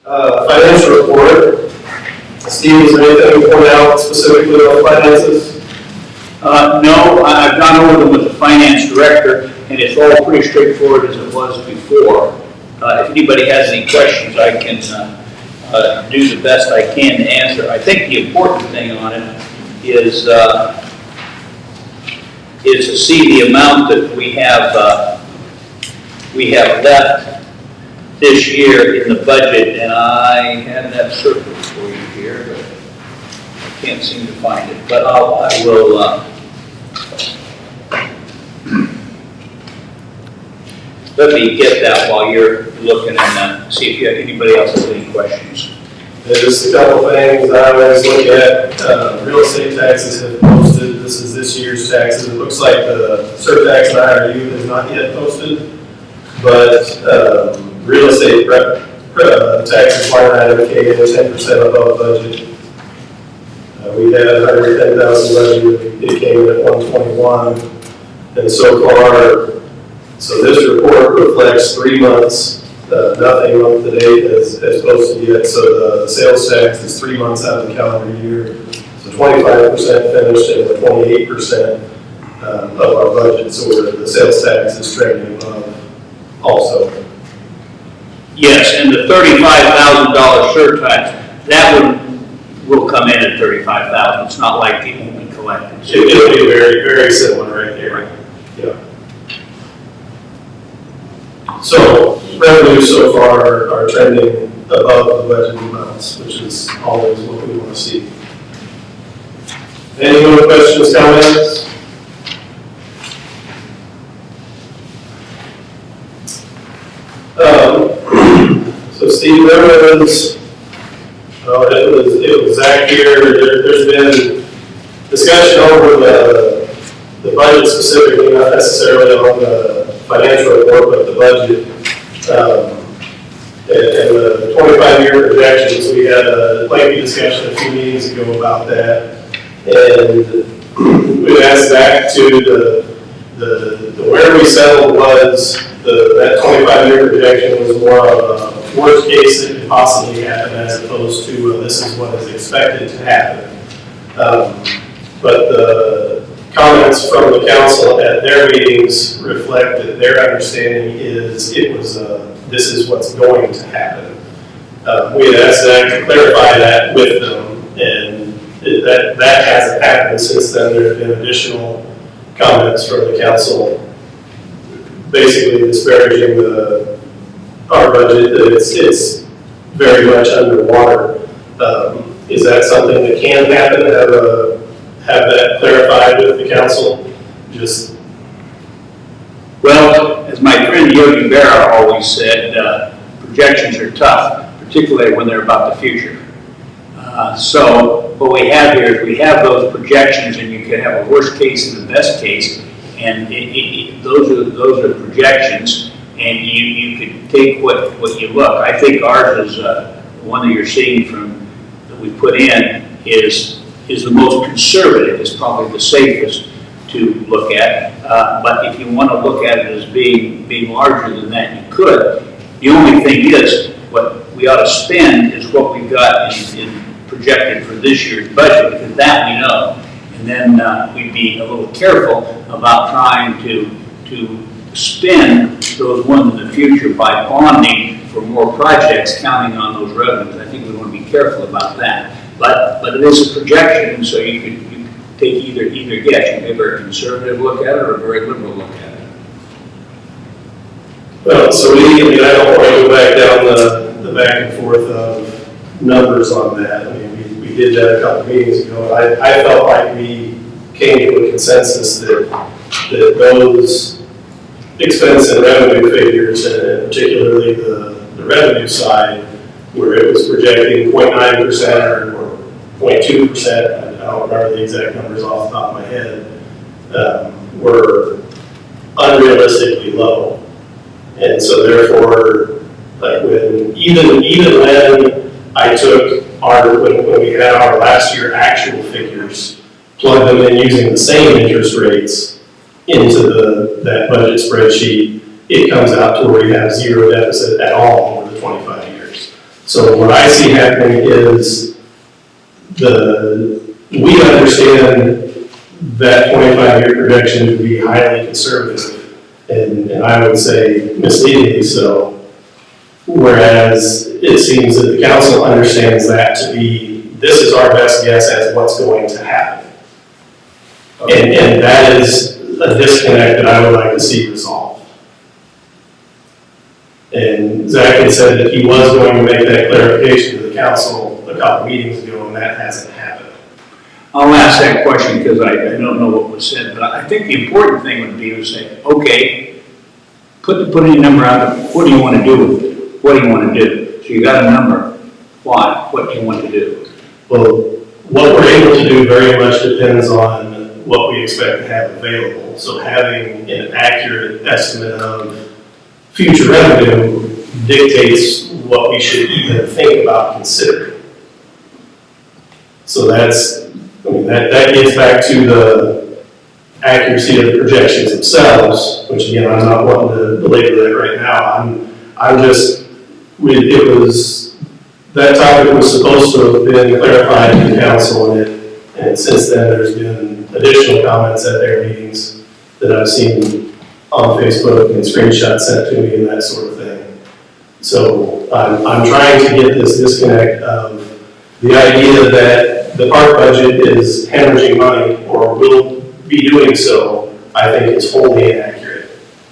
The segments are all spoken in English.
Financial report. Steve, is there anything to point out specifically on finances? No, I've gone over them with the finance director, and it's all pretty straightforward as it was before. If anybody has any questions, I can do the best I can to answer. I think the important thing on it is to see the amount that we have left this year in the budget, and I have that circled for you here, but I can't seem to find it. But I will. Let me get that while you're looking and see if anybody else has any questions. Just a couple things I always look at. Real estate taxes have posted. This is this year's taxes. It looks like the surtax and IRU has not yet posted, but real estate taxes line item came in 10% above budget. We had 110,000 budget. It came in at 121, and so far. So this report reflects 3 months. Nothing month to date has posted yet. So the sales tax is 3 months out of the calendar year. So 25% finished and we're 28% of our budget. So the sales tax is trending above also. Yes, and the $35,000 surtax, that will come in at $35,000. It's not like it won't be collected. It'll be very, very similar right here. Right. Yeah. So revenues so far are trending above the budget amounts, which is always what we want to see. Any more questions, comments? So Steve, there was, it was Zach here. There's been discussion over the budget specifically, not necessarily on the financial report, but the budget. And the 25-year projections, we had a lengthy discussion a few meetings ago about that. And we asked Zach to the where we settled was that 25-year projection was more of a worst case that could possibly happen as opposed to this is what is expected to happen. But the comments from the council at their meetings reflect that their understanding is this is what's going to happen. We had asked Zach to clarify that with them, and that hasn't happened since then. There have been additional comments from the council basically disparaging our budget, that it's very much underwater. Is that something that can happen? Have that clarified with the council? Well, as my friend Yogi Berra always said, projections are tough, particularly when they're about the future. So what we have here is we have those projections, and you can have a worst case and the best case, and those are projections, and you can take what you look. I think ours is one that you're seeing from that we put in is the most conservative. It's probably the safest to look at. But if you want to look at it as being larger than that, you could. The only thing is, what we ought to spend is what we've got in projected for this year's budget, because that we know. And then we'd be a little careful about trying to spend those ones in the future by bonding for more projects, counting on those revenues. I think we want to be careful about that. But it is a projection, and so you could take either guess. You can have a very conservative look at it or a very liberal look at it. Well, so I don't want to go back down the back and forth of numbers on that. I mean, we did that a couple meetings ago. I felt like we came to a consensus that those expense and revenue figures, and particularly the revenue side, where it was projecting 0.9% or 0.2%, I don't remember the exact numbers off the top of my head, were unrealistically low. And so therefore, like even when I took when we had our last year actual figures, plugged them in using the same interest rates into that budget spreadsheet, it comes out to where we have zero deficit at all over the 25 years. So what I see happening is we understand that 25-year projection to be highly conservative, and I would say misleadingly so. Whereas it seems that the council understands that to be, this is our best guess as what's going to happen. And that is a disconnect that I would like to see resolved. And Zach had said that he was going to make that clarification to the council a couple meetings ago, and that hasn't happened. I'll ask that question because I don't know what was said, but I think the important thing would be to say, okay, put any number out there. What do you want to do with it? What do you want to do? So you got a number. Why? What do you want to do? Well, what we're able to do very much depends on what we expect to have available. So having an accurate estimate of future revenue dictates what we should even think about considering. So that gets back to the accuracy of the projections themselves, which again, I'm not wanting to belabor that right now. That topic was supposed to have been clarified to the council, and since then there's been additional comments at their meetings that I've seen on Facebook and screenshots sent to me and that sort of thing. So I'm trying to get this disconnect of the idea that the park budget is hemorrhaging money or will be doing so. I think it's wholly inaccurate,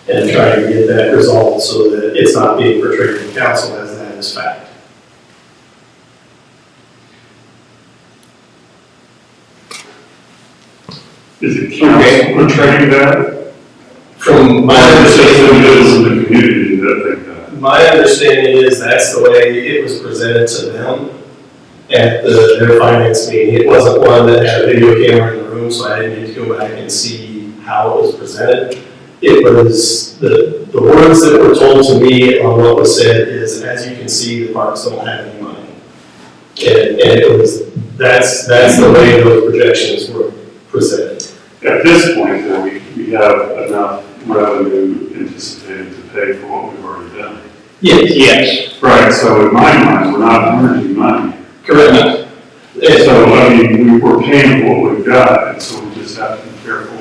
and trying to get that resolved so that it's not being portrayed to the council as that is fact. Is it council portraying that? From my understanding, the community that think that. My understanding is that's the way it was presented to them at their finance meeting. It wasn't one that had a video camera in the room, so I didn't need to go back and see how it was presented. It was the words that were told to me on what was said is, as you can see, the parks don't have any money. And it was, that's the way those projections were presented. At this point, though, we have enough revenue anticipated to pay for what we've already done. Yes. Right, so in my mind, we're not earning money. Correct. So, I mean, we're paying for what we've got, and so we just have to be careful.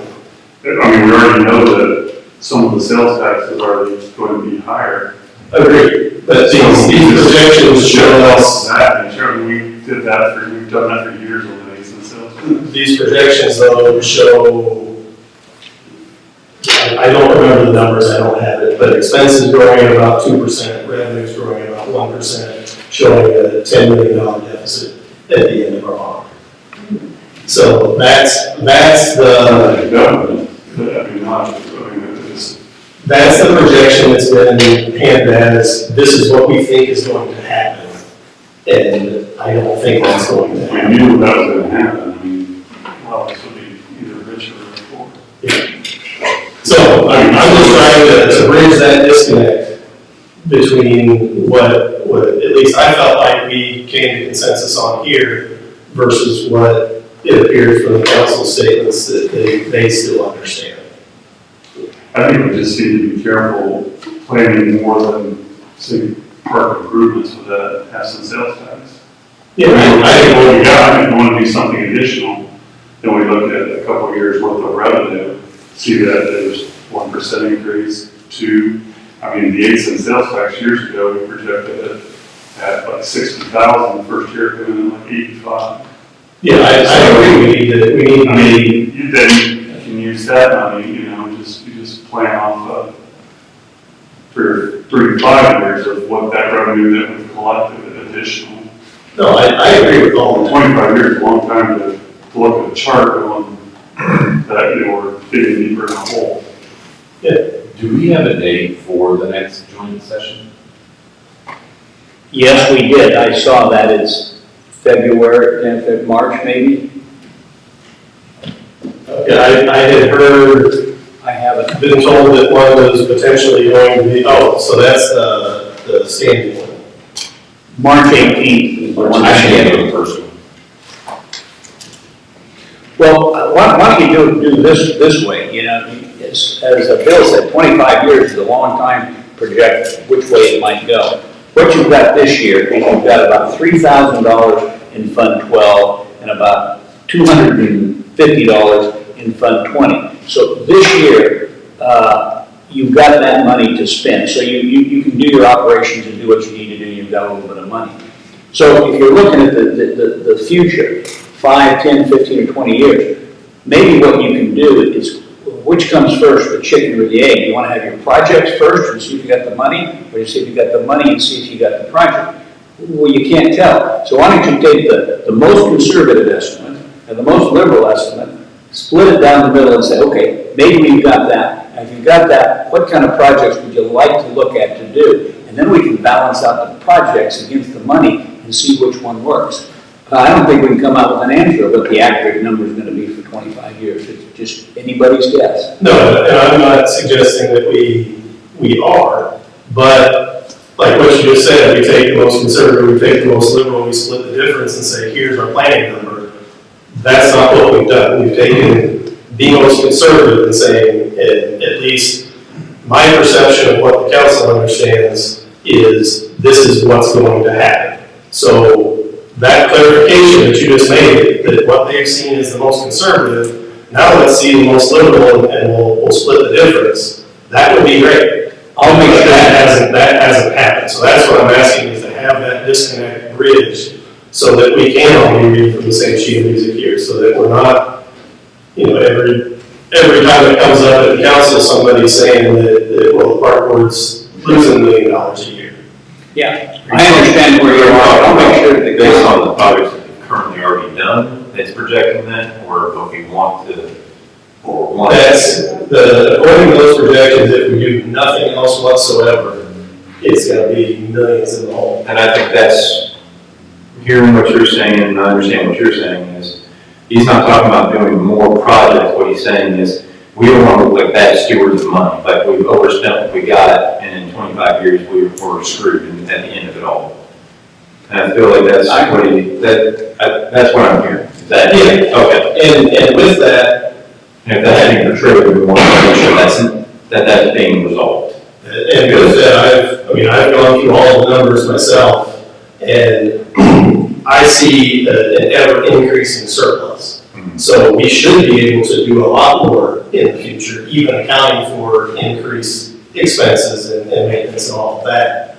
I mean, we already know that some of the sales tax is already going to be higher. Agreed. But these projections show us that. We've done that for years on the Mason sales tax. these projections, though, show, I don't remember the numbers, I don't have it, but expenses growing at about 2%, revenues growing at about 1%, showing a $10 million deficit at the end of our bond. So that's the government. That's the projection that's been handed as, this is what we think is going to happen. And I don't think that's going to happen. We knew that was going to happen. I mean, well, this would be either rich or poor. Yeah. So I'm just trying to bridge that disconnect between what at least I felt like we came to consensus on here versus what it appears from the council statements that they still understand. I think we just need to be careful planning more than, say, park improvements with that has some sales tax. Yeah, I think what we got, if we want to do something additional, then we look at a couple of years worth of revenue, see that there's 1% increase, 2. I mean, the 8-cent sales tax years ago, we projected it at like 60,000, the first year coming in like 85. Yeah, I agree. We need I mean, you can use that money, you just plan off for 3 to 5 years of what that revenue that we've collected additional. No, I agree with all of that. 25 years is a long time to look at a chart on that, we're digging deeper in a hole. Yeah. Do we have a date for the next joint session? Yes, we did. I saw that it's February, March maybe. Okay, I had heard, I haven't. been told that one was potentially going to be, so that's the standing one. March 18th is the one. I should have the first one. Well, why don't you do this way, as Bill said, 25 years is a long time to project which way it might go. what you've got this year is you've got about $3,000 in Fund 12 and about $250 in Fund 20. So this year, you've got that money to spend. So you can do your operations and do what you need to do. You've got a little bit of money. So if you're looking at the future, 5, 10, 15, or 20 years, maybe what you can do is, which comes first, the chicken or the egg? You want to have your projects first and see if you got the money, or you see if you got the money and see if you got the project? Well, you can't tell. So why don't you take the most conservative estimate and the most liberal estimate, split it down the middle and say, okay, maybe we've got that. And if you've got that, what kind of projects would you like to look at to do? And then we can balance out the projects against the money and see which one works. I don't think we can come out with an answer of what the accurate number is going to be for 25 years. It's just anybody's guess. No, and I'm not suggesting that we are, but like what you just said, we take the most conservative, we take the most liberal, we split the difference and say, here's our planning number. That's not what we've done. We've taken the most conservative and saying, at least my perception of what the council understands is this is what's going to happen. So that clarification that you just made, that what they've seen is the most conservative, now let's see the most liberal and we'll split the difference. That would be great. I'll make sure that hasn't happened. So that's what I'm asking, is to have that disconnect bridge so that we can all be reading from the same sheet of music here, so that we're not, every time it comes up at the council, somebody's saying that well, the park board's losing $1 million a year. Yeah, I understand where you're at. I'll make sure that Based on the projects that we've currently already done, it's projecting that, or if we want to, or want according to those projections, if we do nothing else whatsoever, it's gonna be millions in the hole. And I think that's, hearing what you're saying and I understand what you're saying is, he's not talking about doing more projects. What he's saying is, we don't want to look like bad stewards of money, like we've overspent what we got, and in 25 years we're screwed at the end of it all. And I feel like that's that's what I'm hearing. Is that okay? And with that, And if that's being portrayed, we want to make sure that's being resolved. and with that, I've gone through all the numbers myself, and I see an ever increasing surplus. So we should be able to do a lot more in the future, even accounting for increased expenses and maintenance and all of that.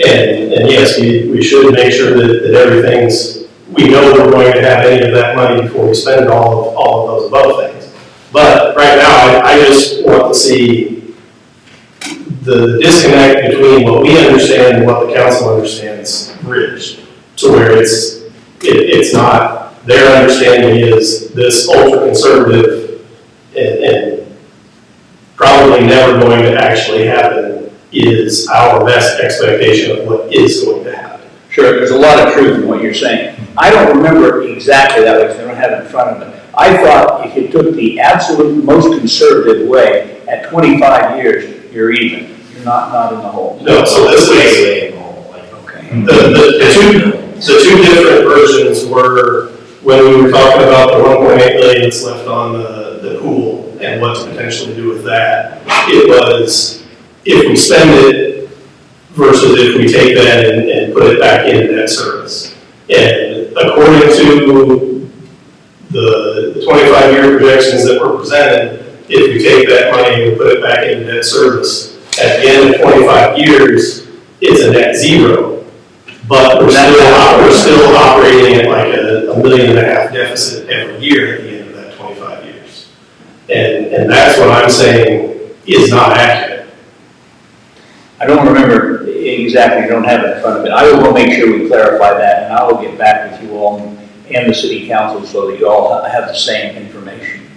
And yes, we should make sure that everything's, we know we're going to have any of that money before we spend all of those above things. But right now, I just want to see the disconnect between what we understand and what the council understands bridged to where it's not. Their understanding is this ultra-conservative and probably never going to actually happen is our best expectation of what is going to happen. Sure, there's a lot of truth in what you're saying. I don't remember exactly that way because I don't have it in front of me. I thought if you took the absolute most conservative way, at 25 years, you're even. You're not in the hole. No, so this is, Okay. the two different versions were when we were talking about the 1.8 million that's left on the pool and what to potentially do with that. It was if we spend it versus if we take that and put it back into debt service. And according to the 25-year projections that were presented, if we take that money and put it back into debt service, at the end of 25 years, it's a net zero. But we're still operating at like a $1.5 million deficit every year at the end of that 25 years. And that's what I'm saying is not accurate. I don't remember exactly, I don't have it in front of me. I will make sure we clarify that, and I will get back with you all and the city council so that you all have the same information.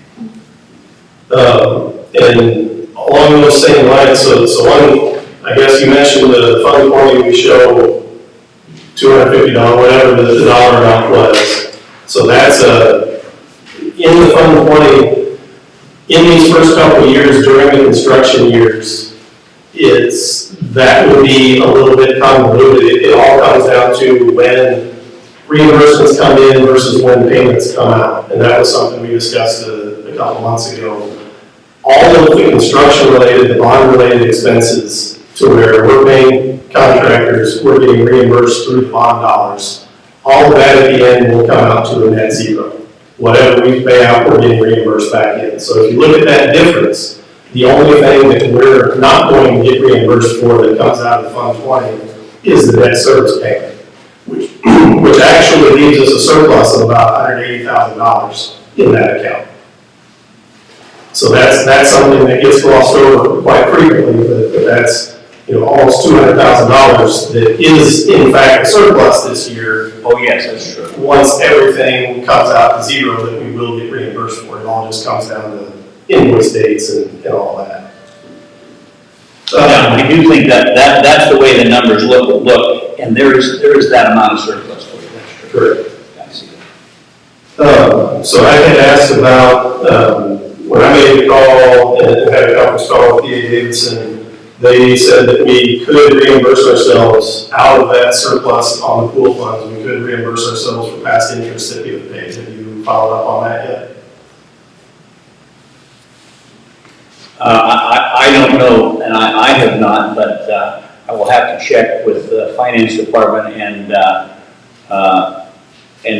And along those same lines, so I guess you mentioned the fund quantity we show $250, whatever the dollar amount was. So that's in the fund 20, in these first couple of years during the construction years, that would be a little bit convoluted. It all comes down to when reimbursements come in versus when payments come out. And that was something we discussed a couple months ago. All of the construction related, the bond related expenses to where we're paying contractors, we're getting reimbursed through the bond dollars. All of that at the end will come out to a net zero. Whatever we pay out, we're getting reimbursed back in. So if you look at that difference, the only thing that we're not going to get reimbursed for that comes out of Fund 20 is the debt service payment, which actually leaves us a surplus of about $180,000 in that account. So that's something that gets glossed over quite frequently, but that's, almost $200,000 that is in fact a surplus this year. Oh, yes, that's true. Once everything comes out to zero, that we will get reimbursed for. It all just comes down to invoice dates and all that. Yeah, I do think that's the way the numbers look, and there is that amount of surplus for you, that's true. Correct. I see that. So I had asked about, when I made the call and had a conference call with PA Davidson, they said that we could reimburse ourselves out of that surplus on the pool funds. We could reimburse ourselves for past interest that we have paid. Have you followed up on that yet? I don't know, and I have not, but I will have to check with the finance department and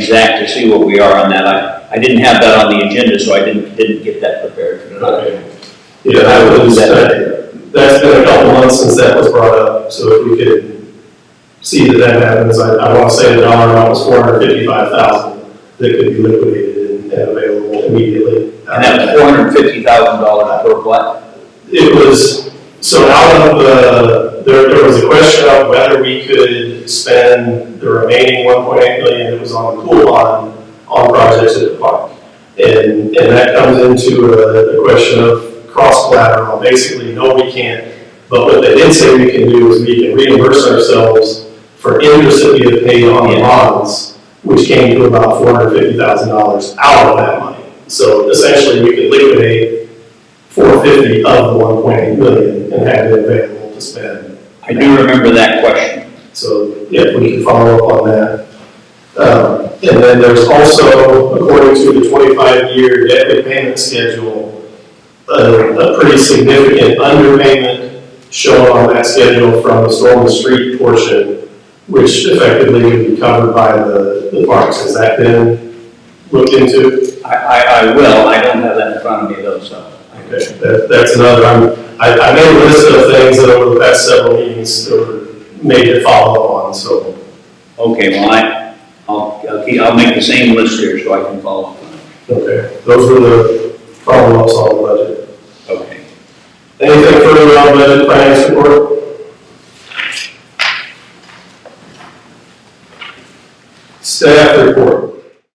Zach to see where we are on that. I didn't have that on the agenda, so I didn't get that prepared for tonight. Okay. Yeah, that's been a couple months since that was brought up, so if we could see that happens, I want to say the dollar amount was $455,000 that could be liquidated and available immediately. And that was $450,000 per what? It was, so out of there was a question of whether we could spend the remaining $1.8 million that was on the pool bond on projects at the park. And that comes into the question of cross collateral. Basically, no, we can't. But what they did say we can do is we can reimburse ourselves for interest that we have paid on the bonds, which came to about $450,000 out of that money. So essentially, we could liquidate $450 of the $1.8 million and have it available to spend. I do remember that question. So yeah, we can follow up on that. And then there's also, according to the 25-year debt repayment schedule, a pretty significant underpayment shown on that schedule from the Storm Street portion, which effectively would be covered by the parks. Has that been looked into? I will. I don't have that in front of me though, so. Okay, that's another. I made a list of things that over the past several meetings that were made to follow up on. So. Okay, well I'll make the same list here so I can follow up on it. Okay, those were the follow-ups on the budget. Okay. Anything further on the finance report? Staff report.